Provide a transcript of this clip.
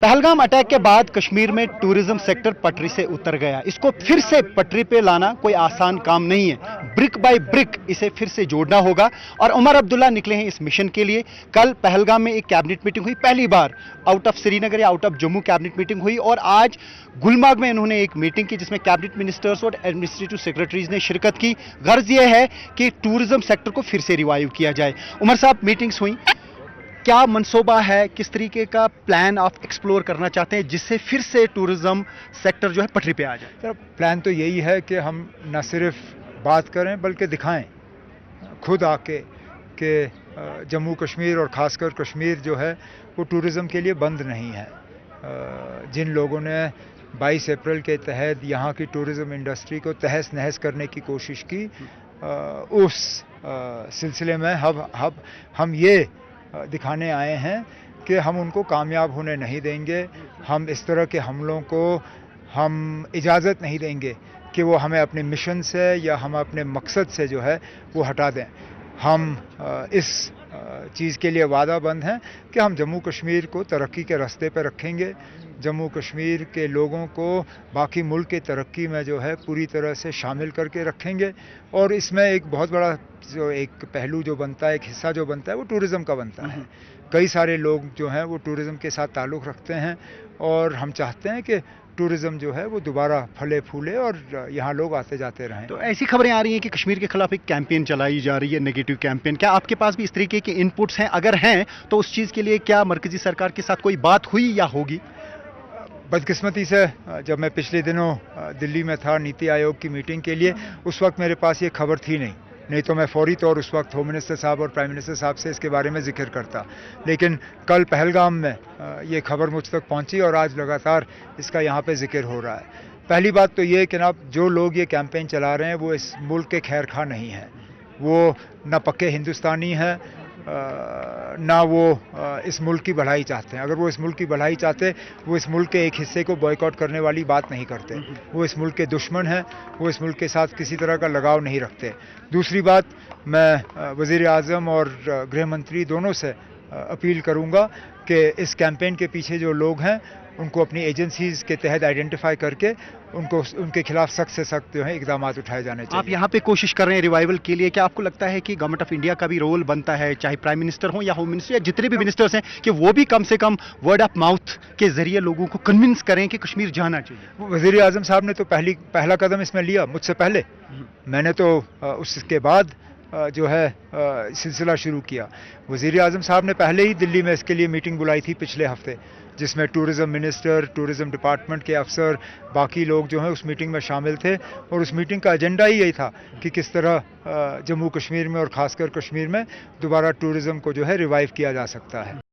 Pahalgam attack के बाद कश्मीर में टूरिज्म सेक्टर पटरी से उतर गया। इसको फिर से पटरी पे लाना कोई आसान काम नहीं है। ब्रिक बाय ब्रिक इसे फिर से जोड़ना होगा और उमर अब्दुल्ला निकले हैं इस मिशन के लिए। कल पहलगाम में एक कैबिनेट मीटिंग हुई, पहली बार आउट ऑफ श्रीनगर या out of Jammu cabinet meeting हुई, और आज गुलमर्ग में इन्होंने एक मीटिंग की जिसमें कैबिनेट मिनिस्टर्स और एडमिनिस्ट्रेटिव सेक्रेटरीज ने शिरकत की। गर्ज यह है कि टूरिज्म सेक्टर को फिर से रिवाइव किया जाए। उमर साहब, मीटिंग्स हुई, क्या मनसूबा है, किस तरीके का प्लान आप एक्सप्लोर करना चाहते हैं जिससे फिर से टूरिज्म सेक्टर जो है पटरी पे आ जाए? सर, प्लान तो यही है कि हम न सिर्फ बात करें बल्कि दिखाएं खुद आके कि जम्मू कश्मीर और ख़ासकर कश्मीर जो है वो टूरिज़म के लिए बंद नहीं है। जिन लोगों ने 22 अप्रैल के तहत यहाँ की टूरिज़म इंडस्ट्री को तहस नहस करने की कोशिश की, उस सिलसिले में हम ये दिखाने आए हैं कि हम उनको कामयाब होने नहीं देंगे। हम इस तरह के हमलों को हम इजाज़त नहीं देंगे कि वो हमें अपने मिशन से या हम अपने मकसद से जो है वो हटा दें। हम इस चीज़ के लिए वादाबंद हैं कि हम जम्मू कश्मीर को तरक्की के रास्ते पर रखेंगे, जम्मू कश्मीर के लोगों को बाकी मुल्क की तरक्की में जो है पूरी तरह से शामिल करके रखेंगे। और इसमें एक बहुत बड़ा जो एक पहलू जो बनता है, एक हिस्सा जो बनता है, वो टूरिज़म का बनता है। कई सारे लोग जो हैं वो टूरिज़म के साथ ताल्लुक़ रखते हैं और हम चाहते हैं कि टूरिज़म जो है वो दोबारा फले फूले और यहाँ लोग आते जाते रहें। तो ऐसी खबरें आ रही हैं कि कश्मीर के खिलाफ एक कैंपेन चलाई जा रही है, नेगेटिव कैंपेन। क्या आपके पास भी इस तरीके के इनपुट्स हैं? अगर हैं तो उस चीज़ के लिए क्या मरकजी सरकार के साथ कोई बात हुई या होगी? बदकिस्मती से जब मैं पिछले दिनों दिल्ली में था नीति आयोग की मीटिंग के लिए, उस वक्त मेरे पास ये खबर थी नहीं तो मैं फौरी तौर उस वक्त होम मिनिस्टर साहब और प्राइम मिनिस्टर साहब से इसके बारे में जिक्र करता। लेकिन कल पहलगाम में ये खबर मुझ तक पहुंची और आज लगातार इसका यहाँ पे जिक्र हो रहा है। पहली बात तो ये कि जनाब, जो लोग ये कैंपेन चला रहे हैं वो इस मुल्क के खैर खा नहीं हैं। वो न पक्के हिंदुस्तानी हैं, ना वो इस मुल्क की भलाई चाहते हैं। अगर वो इस मुल्क की भलाई चाहते, वो इस मुल्क के एक हिस्से को बॉयकॉट करने वाली बात नहीं करते। वो इस मुल्क के दुश्मन हैं, वो इस मुल्क के साथ किसी तरह का लगाव नहीं रखते। दूसरी बात, मैं वज़ीर आज़म और गृह मंत्री दोनों से अपील करूंगा कि इस कैंपेन के पीछे जो लोग हैं उनको अपनी एजेंसीज़ के तहत आइडेंटिफाई करके उनके खिलाफ सख्त से सख्त जो है इकदाम उठाए जाने चाहिए। आप यहाँ पे कोशिश कर रहे हैं रिवाइवल के लिए, क्या आपको लगता है कि गवर्नमेंट ऑफ इंडिया का भी रोल बनता है, चाहे प्राइम मिनिस्टर हो या होम मिनिस्टर या जितने भी मिनिस्टर्स हैं, कि वो भी कम से कम वर्ड ऑफ माउथ के जरिए लोगों को कन्विंस करें कि कश्मीर जाना चाहिए? वज़ीर आज़म साहब ने तो पहला कदम इसमें लिया मुझसे पहले। मैंने तो उसके बाद जो है सिलसिला शुरू किया। वज़ीर आज़म साहब ने पहले ही दिल्ली में इसके लिए मीटिंग बुलाई थी पिछले हफ्ते, जिसमें टूरिज़म मिनिस्टर, टूरिज़म डिपार्टमेंट के अफसर, बाकी लोग जो हैं उस मीटिंग में शामिल थे। और उस मीटिंग का एजेंडा ही यही था कि किस तरह जम्मू कश्मीर में और ख़ासकर कश्मीर में दोबारा टूरिज़म को जो है रिवाइव किया जा सकता है।